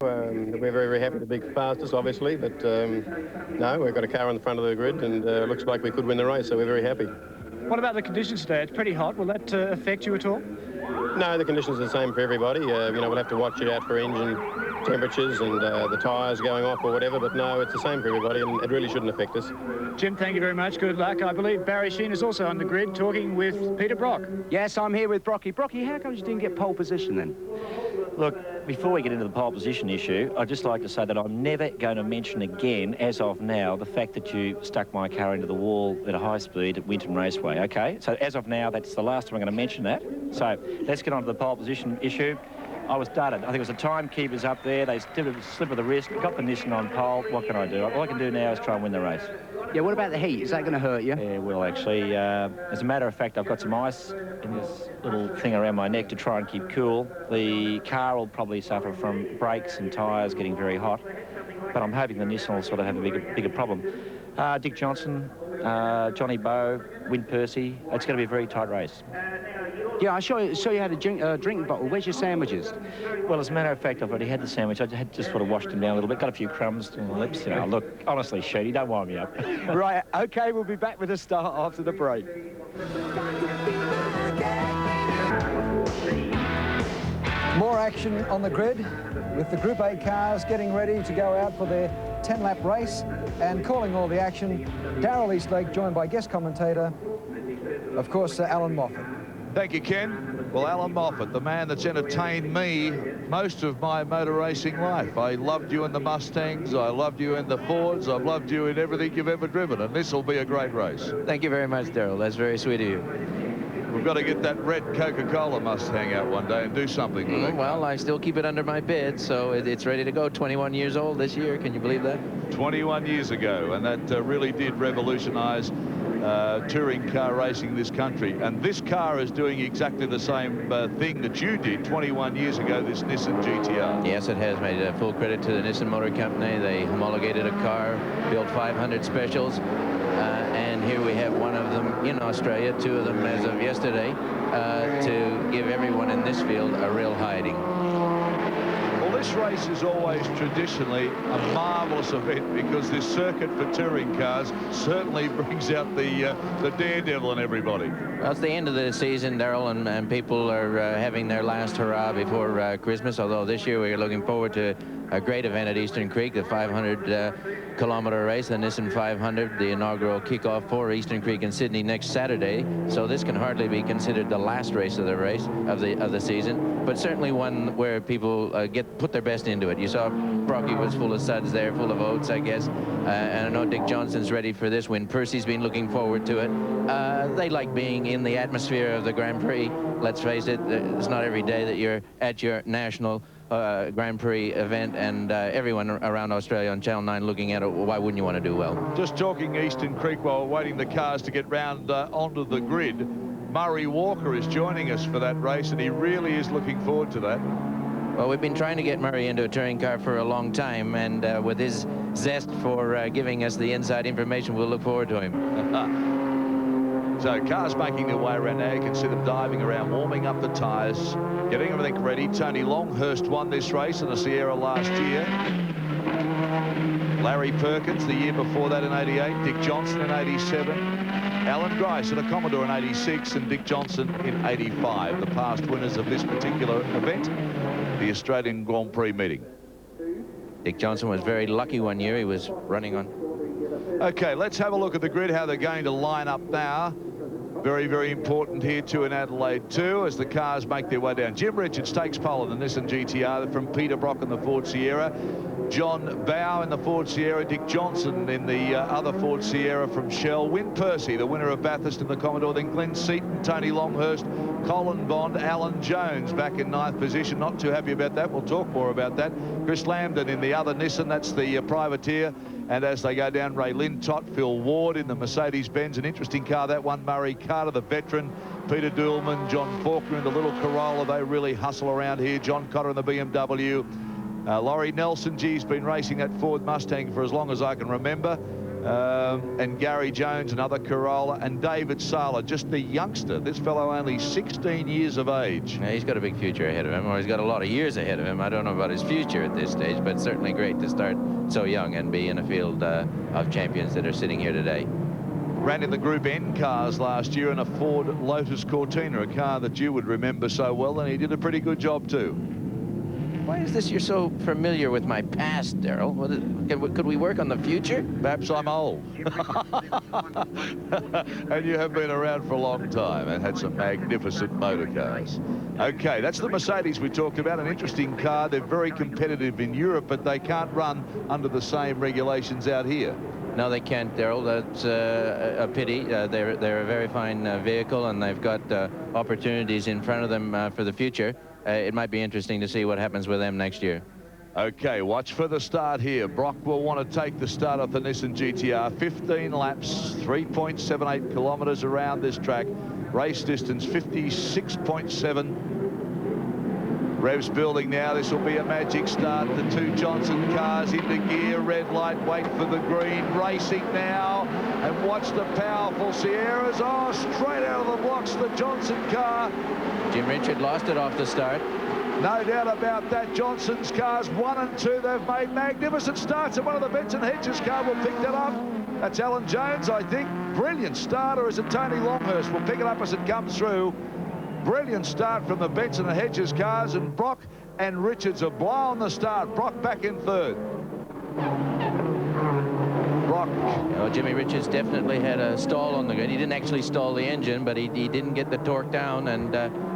We're very, very happy to be fastest, obviously, but no, we've got a car on the front of the grid and looks like we could win the race, so we're very happy. What about the conditions today? It's pretty hot. Will that affect you at all? No, the conditions are the same for everybody. We'll have to watch it out for engine temperatures and the tyres going off or whatever, but no, it's the same for everybody and it really shouldn't affect us. Jim, thank you very much. Good luck. I believe Barry Sheen is also on the grid talking with Peter Brock. Yes, I'm here with Brocky. Brocky, how come you didn't get pole position then? Look, before we get into the pole position issue, I'd just like to say that I'm never going to mention again, as of now, the fact that you stuck my car into the wall at a high speed at Winton Raceway, OK? So as of now, that's the last time I'm going to mention that. So let's get on to the pole position issue. I was dudded. I think it was the timekeepers up there. They did a slip of the wrist, got the Nissan on pole. What can I do? All I can do now is try and win the race. Yeah, what about the heat? Is that going to hurt you? Yeah, it will, actually. As a matter of fact, I've got some ice in this little thing around my neck to try and keep cool. The car will probably suffer from brakes and tyres getting very hot, but I'm hoping the Nissan will sort of have a bigger problem. Dick Johnson, Johnny Bowe, Win Percy. It's going to be a very tight race. Yeah, I saw you had a drink bottle. Where's your sandwiches? Well, as a matter of fact, I've already had the sandwich. I had just sort of washed them down a little bit, got a few crumbs on my lips. Look, honestly, Sheedy, don't wind me up. Right, OK, we'll be back with a start after the break. More action on the grid with the Group A cars getting ready to go out for their 10-lap race, and calling all the action, Darrell Eastlake, joined by guest commentator, of course, Alan Moffat. Thank you, Ken. Well, Alan Moffat, the man that's entertained me most of my motor racing life. I loved you in the Mustangs, I loved you in the Fords, I've loved you in everything you've ever driven, and this will be a great race. Thank you very much, Darrell. That's very sweet of you. We've got to get that red Coca-Cola Mustang out one day and do something with it. Well, I still keep it under my bed, so it's ready to go. 21 years old this year. Can you believe that? 21 years ago, and that really did revolutionise touring car racing in this country. And this car is doing exactly the same thing that you did 21 years ago, this Nissan GTR. Yes, it has made full credit to the Nissan Motor Company. They homologated a car, built 500 specials. And here we have one of them in Australia, two of them as of yesterday, to give everyone in this field a real hiding. Well, this race is always traditionally a marvellous event because this circuit for touring cars certainly brings out the daredevil in everybody. Well, it's the end of the season, Darrell, and people are having their last hurrah before Christmas, although this year we're looking forward to a great event at Eastern Creek, the 500-kilometre race, the Nissan 500, the inaugural kickoff for Eastern Creek in Sydney next Saturday. So this can hardly be considered the last race of the the season, but certainly one where people put their best into it. You saw Brocky was full of suds there, full of oats, I guess, and I know Dick Johnson's ready for this win. Percy's been looking forward to it. They like being in the atmosphere of the Grand Prix. Let's face it, it's not every day that you're at your national Grand Prix event, and everyone around Australia on Channel 9 looking at it. Why wouldn't you want to do well? Just talking Eastern Creek while waiting the cars to get round onto the grid, Murray Walker is joining us for that race, and he really is looking forward to that. Well, we've been trying to get Murray into a touring car for a long time, and with his zest for giving us the inside information, we'll look forward to him. So cars making their way around now. You can see them diving around, warming up the tyres, getting everything ready. Tony Longhurst won this race in the Sierra last year. Larry Perkins the year before that in '88. Dick Johnson in '87. Alan Grice at a Commodore in '86 and Dick Johnson in '85. The past winners of this particular event, the Australian Grand Prix meeting. Dick Johnson was very lucky one year. He was running on. Okay, let's have a look at the grid, how they're going to line up now. Very, very important here too in Adelaide too, as the cars make their way down. Jim Richards takes pole in the Nissan GTR from Peter Brock in the Ford Sierra. John Bowe in the Ford Sierra. Dick Johnson in the other Ford Sierra from Shell. Win Percy, the winner of Bathurst in the Commodore. Then Glenn Seaton, Tony Longhurst, Colin Bond, Alan Jones back in 9th position. Not too happy about that. We'll talk more about that. Chris Lambden in the other Nissan. That's the privateer. And as they go down, Ray Lintott, Phil Ward in the Mercedes-Benz. An interesting car, that one. Murray Carter, the veteran. Peter Duhlman, John Faulkner in the little Corolla. They really hustle around here. John Cotter in the BMW. Laurie Nelson, he's been racing that Ford Mustang for as long as I can remember. and Gary Jones, another Corolla, and David Sala, just a youngster. This fellow only 16 years of age. Yeah, he's got a big future ahead of him, or he's got a lot of years ahead of him. I don't know about his future at this stage, but certainly great to start so young and be in a field of champions that are sitting here today. Ran in the Group N cars last year in a Ford Lotus Cortina, a car that you would remember so well, and he did a pretty good job too. Why is this you're so familiar with my past, Daryl? Could we work on the future? Perhaps I'm old. And you have been around for a long time and had some magnificent motor cars. Okay, that's the Mercedes we talked about, an interesting car. They're very competitive in Europe, but they can't run under the same regulations out here. No, they can't, Daryl. That's a pity. They're a very fine vehicle, and they've got opportunities in front of them for the future. It might be interesting to see what happens with them next year. Okay, watch for the start here. Brock will want to take the start off the Nissan GTR. 15 laps, 3.78 kilometres around this track. Race distance 56.7. Revs building now. This will be a magic start. The two Johnson cars into gear. Red light, wait for the green. Racing now. And watch the powerful Sierras. Oh, straight out of the blocks, the Johnson car. Jim Richard lost it off the start. No doubt about that. Johnson's cars 1 and 2. They've made magnificent starts, and one of the Benson Hedges car will pick that up. That's Alan Jones, I think. Brilliant start, or is it Tony Longhurst? Will pick it up as it comes through. Brilliant start from the Benson and Hedges cars, and Brock and Richards have blown the start. Brock back in third. Brock. Oh, Jimmy Richards definitely had a stall on the grid. He didn't actually stall the engine, but he didn't get the torque down, and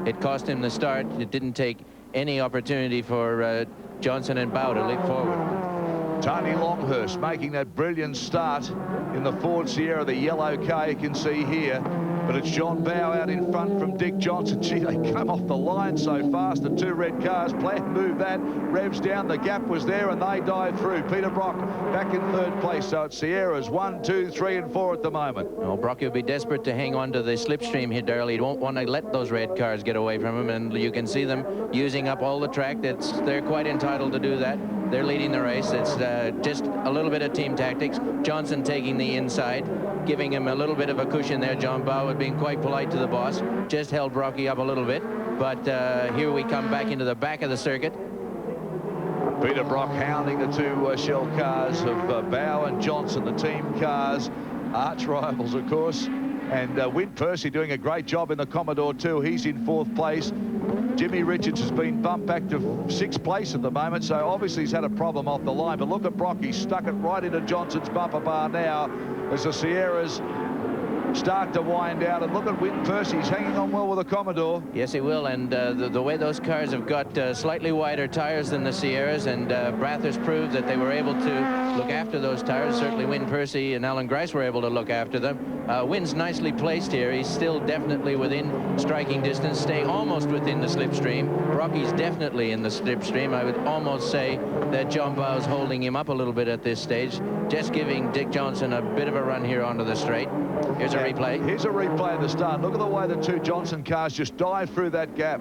it cost him the start. It didn't take any opportunity for Johnson and Bow to leap forward. Tony Longhurst making that brilliant start in the Ford Sierra, the yellow car you can see here. But it's John Bow out in front from Dick Johnson. Gee, they come off the line so fast. The two red cars plan to move that. Revs down. The gap was there, and they dive through. Peter Brock back in third place. So it's Sierras 1, 2, 3, and 4 at the moment. Well, Brock will be desperate to hang on to the slipstream here, Daryl. He won't want to let those red cars get away from him, and you can see them using up all the track. They're quite entitled to do that. They're leading the race. It's just a little bit of team tactics. Johnson taking the inside, giving him a little bit of a cushion there. John Bow being quite polite to the boss. Just held Brocky up a little bit. But here we come back into the back of the circuit. Peter Brock hounding the two shell cars of Bow and Johnson, the team cars, arch rivals, of course. And Win Percy doing a great job in the Commodore too. He's in fourth place. Jimmy Richards has been bumped back to 6th place at the moment, so obviously he's had a problem off the line. But look at Brock, he's stuck it right into Johnson's bumper bar now as the Sierras start to wind out. And look at Win Percy, he's hanging on well with the Commodore. Yes, he will, and the way those cars have got slightly wider tires than the Sierras, and Bathurst proved that they were able to look after those tires. Certainly Win Percy and Alan Grice were able to look after them. Win's nicely placed here. He's still definitely within striking distance, staying almost within the slipstream. Rocky's definitely in the slipstream. I would almost say that John Bow's holding him up a little bit at this stage, just giving Dick Johnson a bit of a run here onto the straight. Here's a replay. Here's a replay of the start. Look at the way the two Johnson cars just dive through that gap.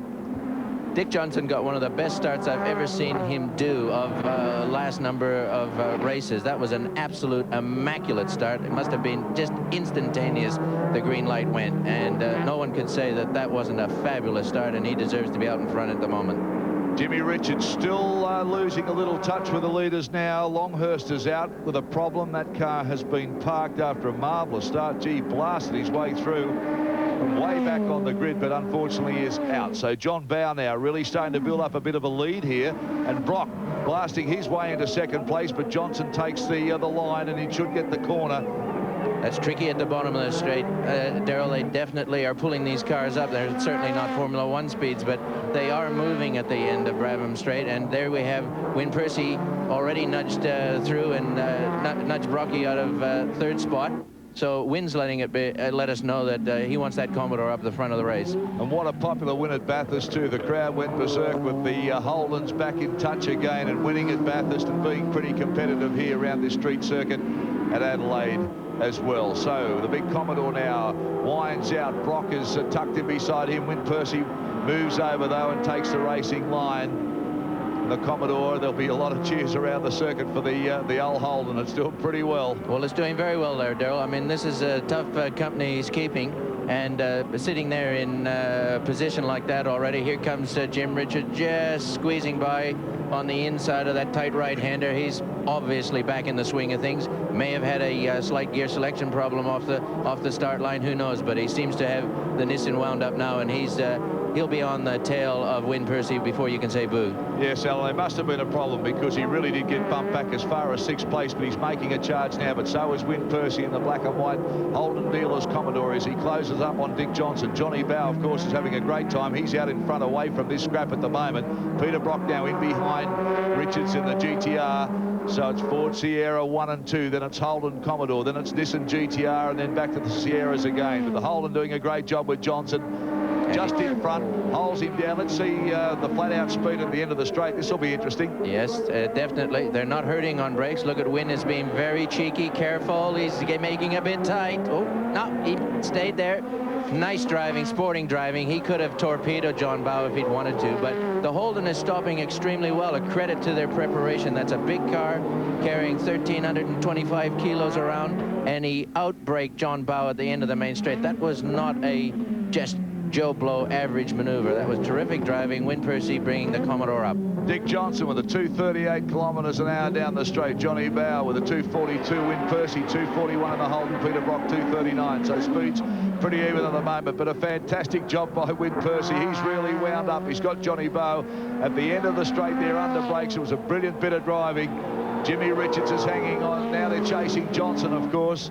Dick Johnson got one of the best starts I've ever seen him do of last number of races. That was an absolute immaculate start. It must have been just instantaneous. The green light went, and no one could say that that wasn't a fabulous start, and he deserves to be out in front at the moment. Jimmy Richards still losing a little touch with the leaders now. Longhurst is out with a problem. That car has been parked after a marvellous start. Gee, blasted his way through from way back on the grid, but unfortunately is out. So John Bow now really starting to build up a bit of a lead here, and Brock blasting his way into second place, but Johnson takes the line, and he should get the corner. That's tricky at the bottom of the straight. Daryl, they definitely are pulling these cars up. They're certainly not Formula One speeds, but they are moving at the end of Brabham Straight. And there we have Win Percy already nudged through and nudged Brocky out of third spot. So Win's letting it let us know that he wants that Commodore up the front of the race. And what a popular win at Bathurst too. The crowd went berserk with the Holdens back in touch again and winning at Bathurst and being pretty competitive here around this street circuit at Adelaide as well. So the big Commodore now winds out. Brock is tucked in beside him. Win Percy moves over though and takes the racing line. the Commodore. There'll be a lot of cheers around the circuit for the old Holden. It's doing pretty well. Well, it's doing very well there, Daryl. I mean, this is a tough company he's keeping, and sitting there in a position like that already. Here comes Jim Richard, just squeezing by on the inside of that tight right-hander. He's obviously back in the swing of things. May have had a slight gear selection problem off the start line, who knows, but he seems to have the Nissan wound up now, and he'll be on the tail of Win Percy before you can say boo. Yes, Alan, there must have been a problem because he really did get bumped back as far as 6th place, but he's making a charge now, but so is Win Percy in the black and white Holden Dealers Commodore as he closes up on Dick Johnson. Johnny Bow, of course, is having a great time. He's out in front away from this scrap at the moment. Peter Brock now in behind Richards in the GTR. So it's Ford Sierra 1 and 2, then it's Holden Commodore, then it's Nissan GTR, and then back to the Sierras again. But the Holden doing a great job with Johnson. Just in front, holds him down. Let's see the flat-out speed at the end of the straight. This will be interesting. Yes, definitely. They're not hurting on brakes. Look at Win is being very cheeky, careful. He's making a bit tight. Oh, no, he stayed there. Nice driving, sporting driving. He could have torpedoed John Bow if he'd wanted to, but the Holden is stopping extremely well. A credit to their preparation. That's a big car carrying 1,325 kilos around, and he outbraked John Bow at the end of the main straight. That was not a just Joe Blow average maneuver. That was terrific driving. Win Percy bringing the Commodore up. Dick Johnson with a 238 kilometres an hour down the straight. Johnny Bow with a 242. Win Percy 241 in the Holden. Peter Brock 239. So speed's pretty even at the moment, but a fantastic job by Win Percy. He's really wound up. He's got Johnny Bow at the end of the straight there under brakes. It was a brilliant bit of driving. Jimmy Richards is hanging on. Now they're chasing Johnson, of course.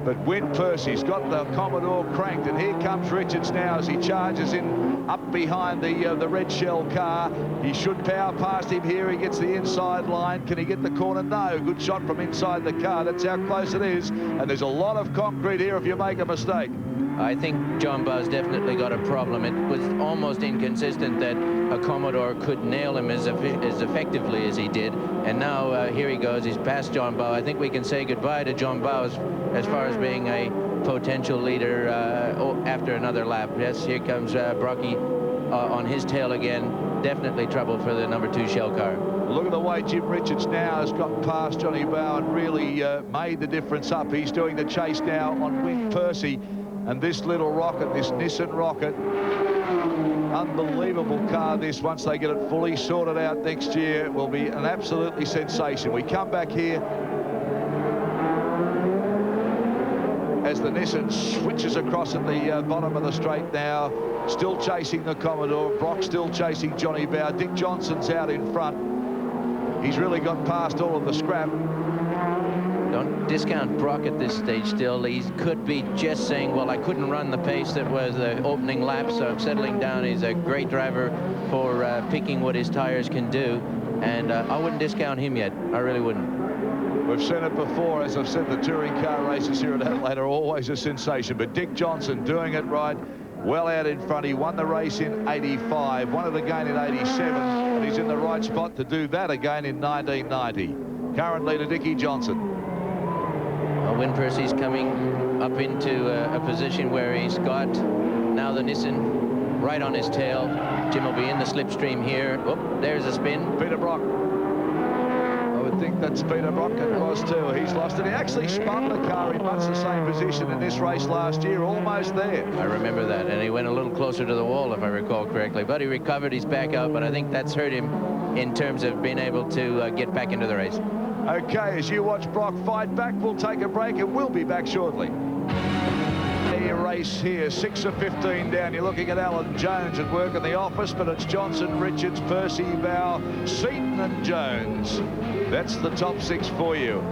But Win Percy's got the Commodore cranked, and here comes Richards now as he charges in up behind the red shell car. He should power past him here. He gets the inside line. Can he get the corner? No. Good shot from inside the car. That's how close it is. And there's a lot of concrete here if you make a mistake. I think John Bow's definitely got a problem. It was almost inconsistent that a Commodore could nail him as effectively as he did. And now here he goes. He's past John Bow. I think we can say goodbye to John Bow as far as being a potential leader after another lap. Yes, here comes Brocky on his tail again. Definitely trouble for the number 2 shell car. Look at the way Jim Richards now has got past Johnny Bow and really made the difference up. He's doing the chase now on Win Percy. And this little rocket, this Nissan Rocket, unbelievable car this. Once they get it fully sorted out next year, it will be an absolutely sensation. We come back here as the Nissan switches across at the bottom of the straight now, still chasing the Commodore. Brock still chasing Johnny Bow. Dick Johnson's out in front. He's really got past all of the scrap. Don't discount Brock at this stage still. He could be just saying, well, I couldn't run the pace that was the opening lap, so I'm settling down. He's a great driver for picking what his tires can do, and I wouldn't discount him yet. I really wouldn't. We've seen it before. As I've said, the touring car races here at Adelaide are always a sensation, but Dick Johnson doing it right, well out in front. He won the race in 85, won it again in 87, and he's in the right spot to do that again in 1990. Current leader Dickie Johnson. Win Percy's coming up into a position where he's got now the Nissan right on his tail. Jim will be in the slipstream here. Oh, there's a spin. Peter Brock. I would think that's Peter Brock. It was too. He's lost it. He actually spun the car in much the same position in this race last year, almost there. I remember that, and he went a little closer to the wall, if I recall correctly. But he recovered. He's back out, but I think that's hurt him in terms of being able to get back into the race. Okay, as you watch Brock fight back, we'll take a break and we'll be back shortly. The race here, 6 of 15 down. You're looking at Alan Jones at work in the office, but it's Johnson, Richards, Percy, Bow, Seaton and Jones. That's the top 6 for you.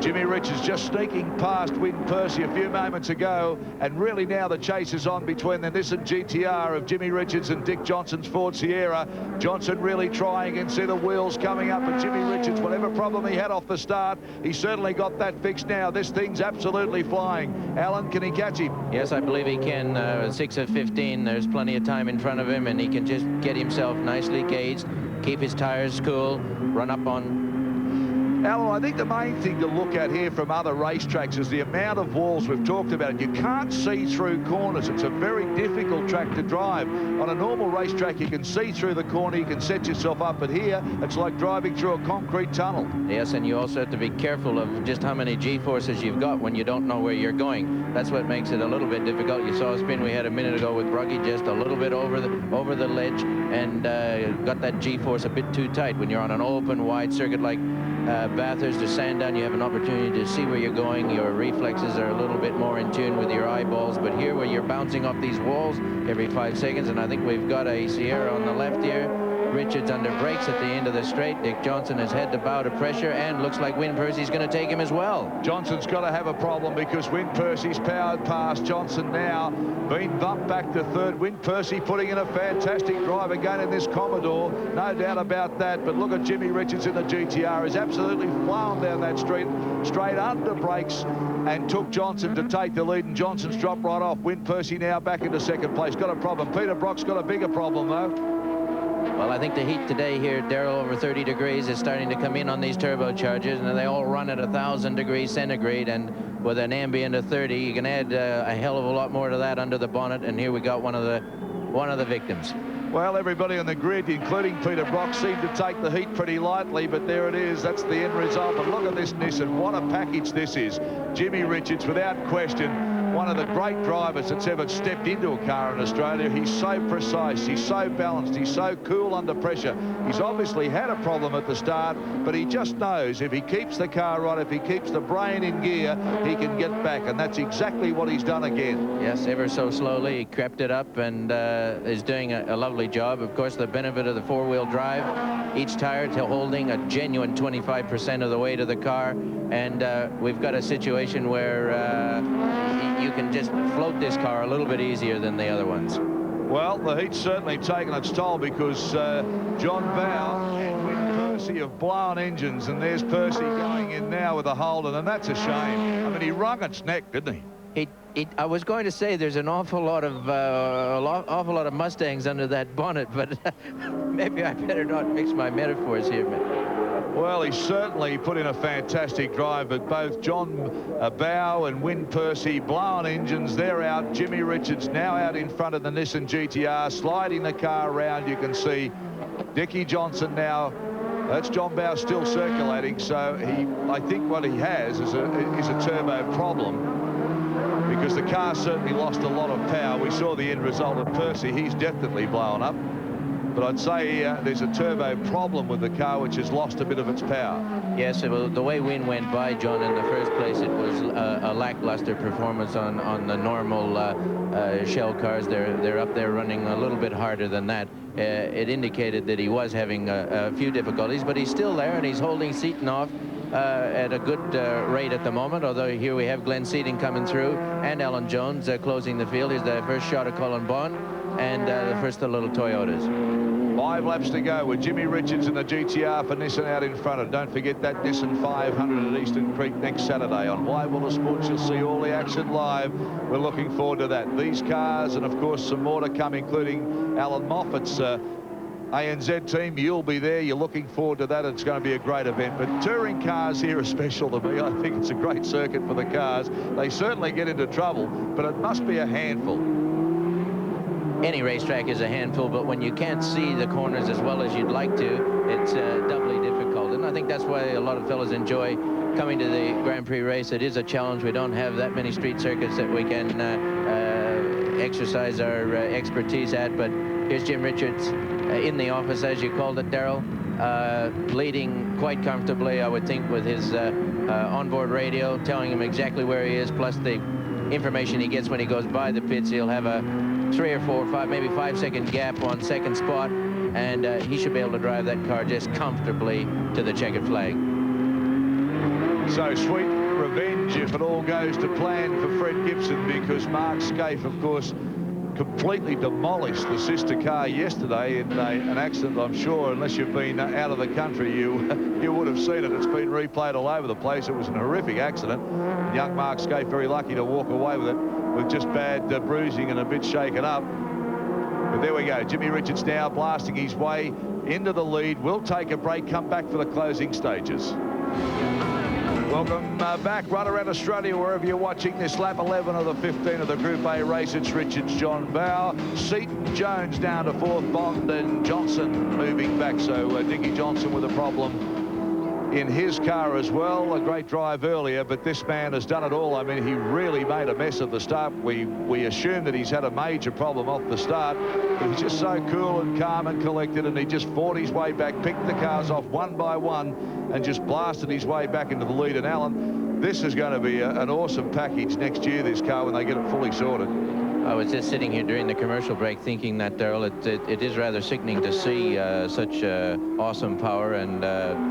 Jimmy Richards just sneaking past Win Percy a few moments ago, and really now the chase is on between the Nissan GTR of Jimmy Richards and Dick Johnson's Ford Sierra. Johnson really trying, and see the wheels coming up, but Jimmy Richards, whatever problem he had off the start, he certainly got that fixed now. This thing's absolutely flying. Alan, can he catch him? Yes, I believe he can. 6 of 15, there's plenty of time in front of him, and he can just get himself nicely gauged, keep his tires cool, run up on Alan, I think the main thing to look at here from other racetracks is the amount of walls. We've talked about it. You can't see through corners. It's a very difficult track to drive. On a normal racetrack, you can see through the corner, you can set yourself up, but here, it's like driving through a concrete tunnel. Yes, and you also have to be careful of just how many G-forces you've got when you don't know where you're going. That's what makes it a little bit difficult. You saw a spin we had a minute ago with Bruggy, just a little bit over the ledge, and got that G-force a bit too tight. When you're on an open, wide circuit like Bathurst or Sandown, you have an opportunity to see where you're going. Your reflexes are a little bit more in tune with your eyeballs, but here where you're bouncing off these walls every 5 seconds, and I think we've got a Sierra on the left here. Richards under brakes at the end of the straight. Dick Johnson has had to bow to pressure, and looks like Win Percy's going to take him as well. Johnson's got to have a problem because Win Percy's powered past. Johnson now been bumped back to third. Win Percy putting in a fantastic drive again in this Commodore, no doubt about that. But look at Jimmy Richards in the GTR. He's absolutely flown down that street, straight under brakes, and took Johnson to take the lead, and Johnson's dropped right off. Win Percy now back into second place. Got a problem. Peter Brock's got a bigger problem, though. Well, I think the heat today here, Daryl, over 30 degrees is starting to come in on these turbochargers, and they all run at 1,000 degrees centigrade, and with an ambient of 30, you can add a hell of a lot more to that under the bonnet, and here we got one of the victims. Well, everybody on the grid, including Peter Brock, seemed to take the heat pretty lightly, but there it is. That's the end result. But look at this Nissan. What a package this is. Jimmy Richards, without question, one of the great drivers that's ever stepped into a car in Australia. He's so precise, he's so balanced, he's so cool under pressure. He's obviously had a problem at the start, but he just knows if he keeps the car right, if he keeps the brain in gear, he can get back, and that's exactly what he's done again. Yes, ever so slowly, he crept it up and is doing a lovely job. Of course, the benefit of the four-wheel drive, each tire holding a genuine 25% of the weight of the car, and we've got a situation where you can just float this car a little bit easier than the other ones. Well, the heat's certainly taken its toll because John Bowe and Win Percy have blown engines, and there's Percy going in now with a Holden, and that's a shame. I mean, he wrung its neck, didn't he? I was going to say there's an awful lot of Mustangs under that bonnet, but maybe I better not mix my metaphors here. Well, he certainly put in a fantastic drive, but both John Bowe and Win Percy blown engines. They're out. Jimmy Richards now out in front of the Nissan GTR, sliding the car around. You can see Dickie Johnson now. That's John Bowe still circulating. So I think what he has is a turbo problem, because the car certainly lost a lot of power. We saw the end result of Percy. He's definitely blown up. But I'd say there's a turbo problem with the car, which has lost a bit of its power. Yes, the way Win went by, John, in the first place, it was a lackluster performance on the normal shell cars. They're up there running a little bit harder than that. It indicated that he was having a few difficulties, but he's still there, and he's holding Seaton off at a good rate at the moment, although here we have Glenn Seaton coming through and Alan Jones closing the field. Here's the first shot of Colin Bond and the first of the little Toyotas. 5 laps to go with Jimmy Richards and the GTR for Nissan out in front of. Don't forget that Nissan 500 at Eastern Creek next Saturday. On Live Autosports, you'll see all the action live. We're looking forward to that. These cars, and of course some more to come, including Alan Moffat's ANZ team. You'll be there. You're looking forward to that. It's going to be a great event. But touring cars here are special to me. I think it's a great circuit for the cars. They certainly get into trouble, but it must be a handful. Any racetrack is a handful, but when you can't see the corners as well as you'd like to, it's doubly difficult. And I think that's why a lot of fellas enjoy coming to the Grand Prix race. It is a challenge. We don't have that many street circuits that we can exercise our expertise at. But here's Jim Richards in the office, as you called it, Daryl, leading quite comfortably, I would think, with his onboard radio, telling him exactly where he is, plus the information he gets when he goes by the pits. He'll have a 3 or 4 or 5, maybe 5-second gap on second spot, and he should be able to drive that car just comfortably to the checkered flag. So sweet revenge if it all goes to plan for Fred Gibson, because Mark Scaife, of course, completely demolished the sister car yesterday in an accident. I'm sure, unless you've been out of the country, you would have seen it. It's been replayed all over the place. It was an horrific accident. Young Mark Scaife very lucky to walk away with it, with just bad bruising and a bit shaken up. But there we go. Jimmy Richards now blasting his way into the lead. We'll take a break, come back for the closing stages. Welcome back, right around Australia, wherever you're watching this lap 11 of the 15 of the Group A race. It's Richards, John Bowe, Seaton, Jones down to 4th, Bond and Johnson moving back. So Dickie Johnson with a problem in his car as well. A great drive earlier, but this man has done it all. I mean, he really made a mess of the start. We assume that he's had a major problem off the start, but he's just so cool and calm and collected, and he just fought his way back, picked the cars off one by one, and just blasted his way back into the lead. And Alan, this is going to be an awesome package next year, this car, when they get it fully sorted. I was just sitting here during the commercial break thinking that, Daryl, it is rather sickening to see such awesome power and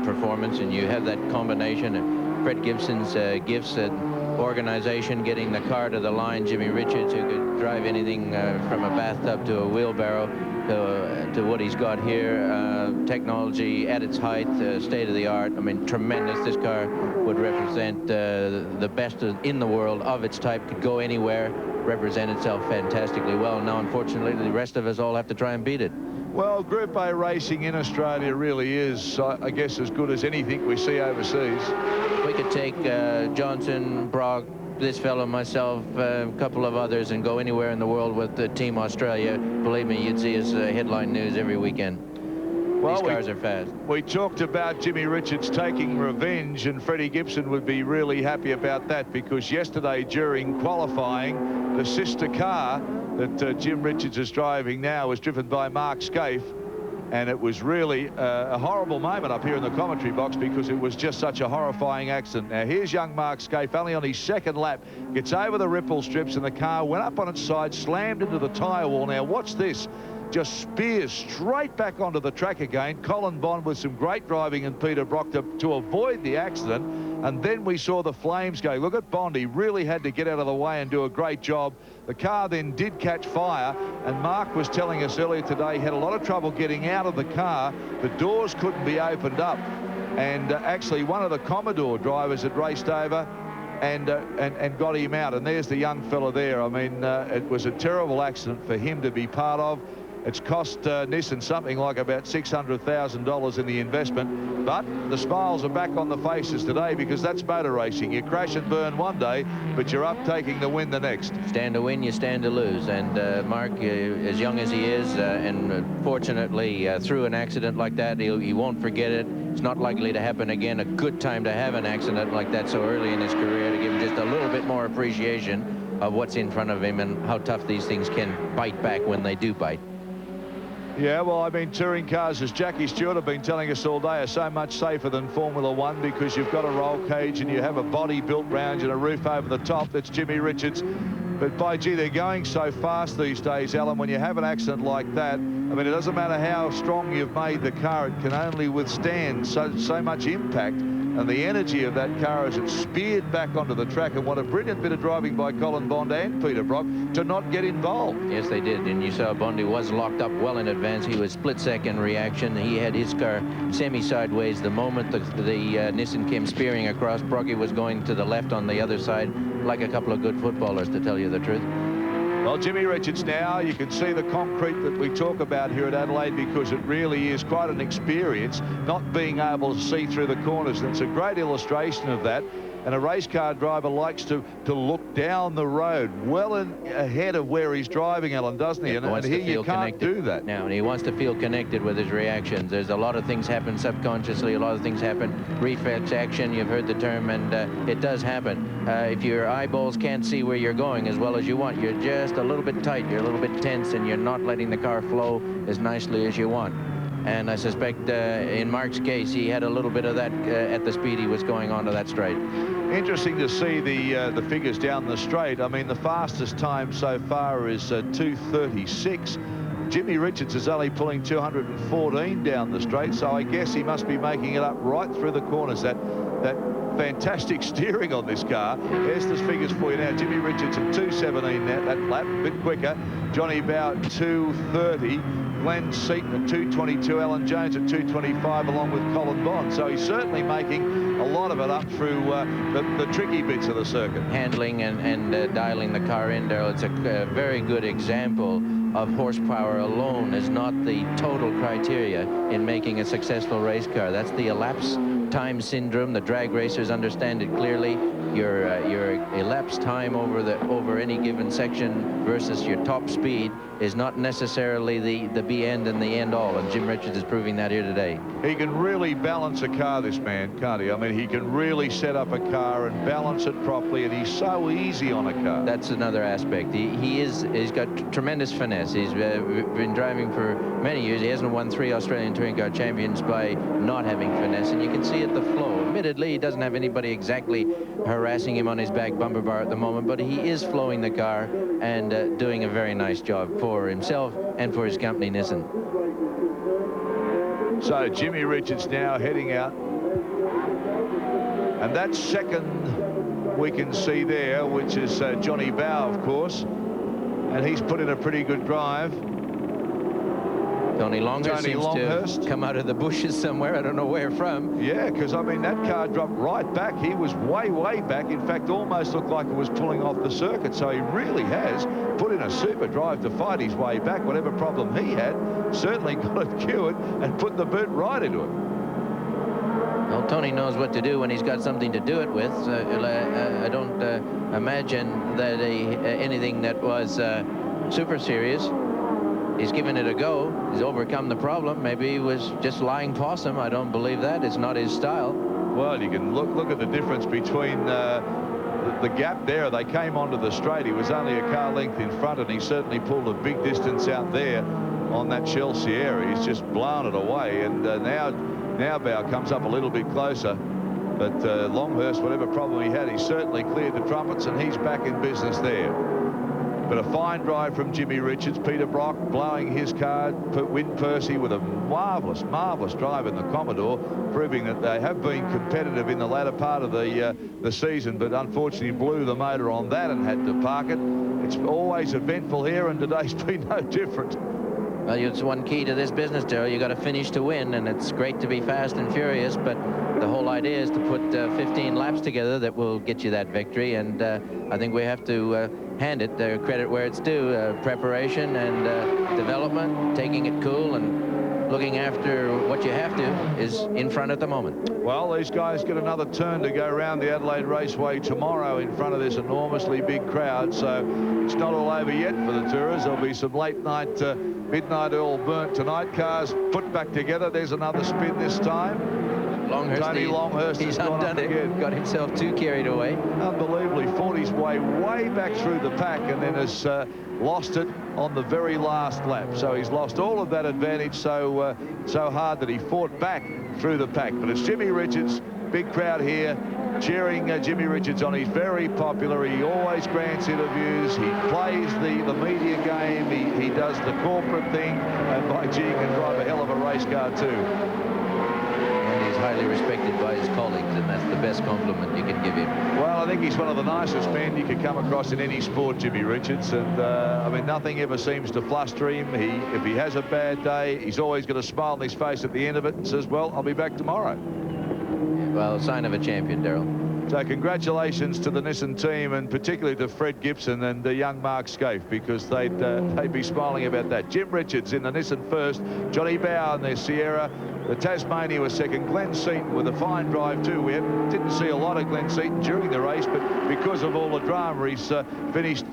performance, and you have that combination of Fred Gibson's gifts and organization, getting the car to the line, Jimmy Richards, who could drive anything from a bathtub to a wheelbarrow, to what he's got here, technology at its height, state of the art. I mean, tremendous. This car would represent the best in the world of its type, could go anywhere, represent itself fantastically well. Now, unfortunately, the rest of us all have to try and beat it. Well, Group A racing in Australia really is, I guess, as good as anything we see overseas. We could take Johnson, Brock, this fellow, myself, a couple of others, and go anywhere in the world with the Team Australia. Believe me, you'd see us headline news every weekend. Well, these cars are fast. We talked about Jimmy Richards taking revenge, and Freddie Gibson would be really happy about that, because yesterday during qualifying, the sister car that Jim Richards is driving now was driven by Mark Scaife, and it was really a horrible moment up here in the commentary box, because it was just such a horrifying accident. Now here's young Mark Scaife, only on his second lap, gets over the ripple strips, and the car went up on its side, slammed into the tyre wall. Now watch this. Just spears straight back onto the track again. Colin Bond with some great driving, and Peter Brock to avoid the accident. And then we saw the flames go. Look at Bond. He really had to get out of the way and do a great job. The car then did catch fire, and Mark was telling us earlier today he had a lot of trouble getting out of the car. The doors couldn't be opened up. And actually one of the Commodore drivers had raced over and got him out. And there's the young fella there. I mean, it was a terrible accident for him to be part of. It's cost Nissan something like about $600,000 in the investment, but the smiles are back on the faces today, because that's motor racing. You crash and burn one day, but you're up taking the win the next. Stand to win, you stand to lose. And Mark, as young as he is, and fortunately through an accident like that, he won't forget it. It's not likely to happen again. A good time to have an accident like that so early in his career, to give him just a little bit more appreciation of what's in front of him and how tough these things can bite back when they do bite. Yeah, well, I mean, touring cars, as Jackie Stewart have been telling us all day, are so much safer than Formula One, because you've got a roll cage and you have a body built round you and a roof over the top. That's Jimmy Richards. But by gee, they're going so fast these days, Alan. When you have an accident like that, I mean, it doesn't matter how strong you've made the car, it can only withstand so much impact. And the energy of that car as it speared back onto the track, and what a brilliant bit of driving by Colin Bond and Peter Brock to not get involved. Yes, they did. And you saw Bondi was locked up well in advance. He was split-second reaction. He had his car semi-sideways. The moment the Nissan came spearing across, Brocky was going to the left on the other side, like a couple of good footballers, to tell you the truth. Well, Jimmy Richards now, you can see the concrete that we talk about here at Adelaide, because it really is quite an experience not being able to see through the corners. And it's a great illustration of that. And a race car driver likes to look down the road well ahead of where he's driving, Alan, doesn't he? And here you can't do that. Now, and he wants to feel connected with his reactions. There's a lot of things happen subconsciously, a lot of things happen. Reflex action, you've heard the term, and it does happen. If your eyeballs can't see where you're going as well as you want, you're just a little bit tight, you're a little bit tense, and you're not letting the car flow as nicely as you want. And I suspect in Mark's case, he had a little bit of that at the speed he was going onto that straight. Interesting to see the figures down the straight. I mean, the fastest time so far is 2:36. Jimmy Richards is only pulling 214 down the straight, so I guess he must be making it up right through the corners. That fantastic steering on this car. There's the figures for you now. Jimmy Richards at 2:17 that lap, a bit quicker. Johnny Bowe at 2:30. Glenn Seaton at 2:22, Alan Jones at 2:25, along with Colin Bond. So he's certainly making a lot of it up through the tricky bits of the circuit. Handling and dialing the car in, Daryl, it's a very good example of horsepower alone is not the total criteria in making a successful race car. That's the elapsed time syndrome. The drag racers understand it clearly. Your elapsed time over any given section versus your top speed is not necessarily the be end and the end all, and Jim Richards is proving that here today. He can really balance a car, this man, can't he? I mean, he can really set up a car and balance it properly, and he's so easy on a car. That's another aspect. He's got tremendous finesse. He's been driving for many years. He hasn't won 3 Australian Touring Car Champions by not having finesse, and you can see at the flow. Admittedly, he doesn't have anybody exactly harassing him on his back bumper bar at the moment, but he is flowing the car and doing a very nice job for himself and for his company, Nissan. So Jimmy Richards now heading out, and that second we can see there, which is Johnny Bow, of course, and he's put in a pretty good drive. Tony Longhurst seems to have come out of the bushes somewhere. I don't know where from. Yeah, because, I mean, that car dropped right back. He was way, way back. In fact, almost looked like it was pulling off the circuit. So he really has put in a super drive to fight his way back. Whatever problem he had, certainly got it cured and put the boot right into it. Well, Tony knows what to do when he's got something to do it with. I don't imagine that anything that was super serious. He's given it a go. He's overcome the problem. Maybe he was just lying possum. I don't believe that. It's not his style. Well, you can look at the difference between the gap there. They came onto the straight. He was only a car length in front, and he certainly pulled a big distance out there on that Shell Sierra. He's just blown it away, and now Bow comes up a little bit closer. But Longhurst, whatever problem he had, he certainly cleared the trumpets, and he's back in business there. But a fine drive from Jimmy Richards. Peter Brock blowing his car. Win Percy with a marvellous, marvellous drive in the Commodore, proving that they have been competitive in the latter part of the season, but unfortunately blew the motor on that and had to park it. It's always eventful here, and today's been no different. Well, it's one key to this business, Darrell. You got to finish to win, and it's great to be fast and furious, but the whole idea is to put 15 laps together that will get you that victory, and I think we have to hand it credit where it's due. Preparation and development, taking it cool and looking after what you have to is in front at the moment. Well, these guys get another turn to go around the Adelaide Raceway tomorrow in front of this enormously big crowd, so it's not all over yet for the tourists. There'll be some late night, midnight oil burnt tonight. Cars put back together. There's another spin this time. Tony Longhurst he's undone it again. Got himself too carried away. Unbelievably fought his way back through the pack, and then has lost it on the very last lap. So he's lost all of that advantage so hard that he fought back through the pack. But it's Jimmy Richards, big crowd here, cheering Jimmy Richards on. He's very popular. He always grants interviews. He plays the media game. He does the corporate thing, and by gee, he can drive a hell of a race car too. He's highly respected by his colleagues, and that's the best compliment you can give him. Well, I think he's one of the nicest men you could come across in any sport, Jimmy Richards, and I mean, nothing ever seems to fluster him. If he has a bad day, he's always got a smile on his face at the end of it and says, well, I'll be back tomorrow. Well, sign of a champion, Darrell. So congratulations to the Nissan team, and particularly to Fred Gibson and the young Mark Scaife, because they'd be smiling about that. Jim Richards in the Nissan first, Johnny Bow in their Sierra, the Tasmania was second, Glenn Seaton with a fine drive too. We didn't see a lot of Glenn Seaton during the race, but because of all the drama, he's finished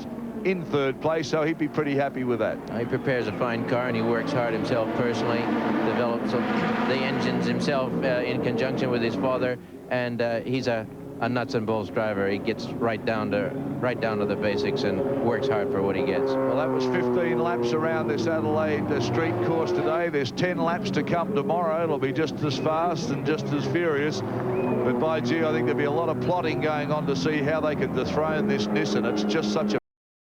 in third place, so he'd be pretty happy with that. He prepares a fine car, and he works hard himself personally, develops the engines himself in conjunction with his father, and he's a nuts and bolts driver. He gets right down to the basics and works hard for what he gets. Well, that was 15 laps around this Adelaide street course today. There's 10 laps to come tomorrow. It'll be just as fast and just as furious. But by gee, I think there'll be a lot of plotting going on to see how they can dethrone this Nissan. It's just such a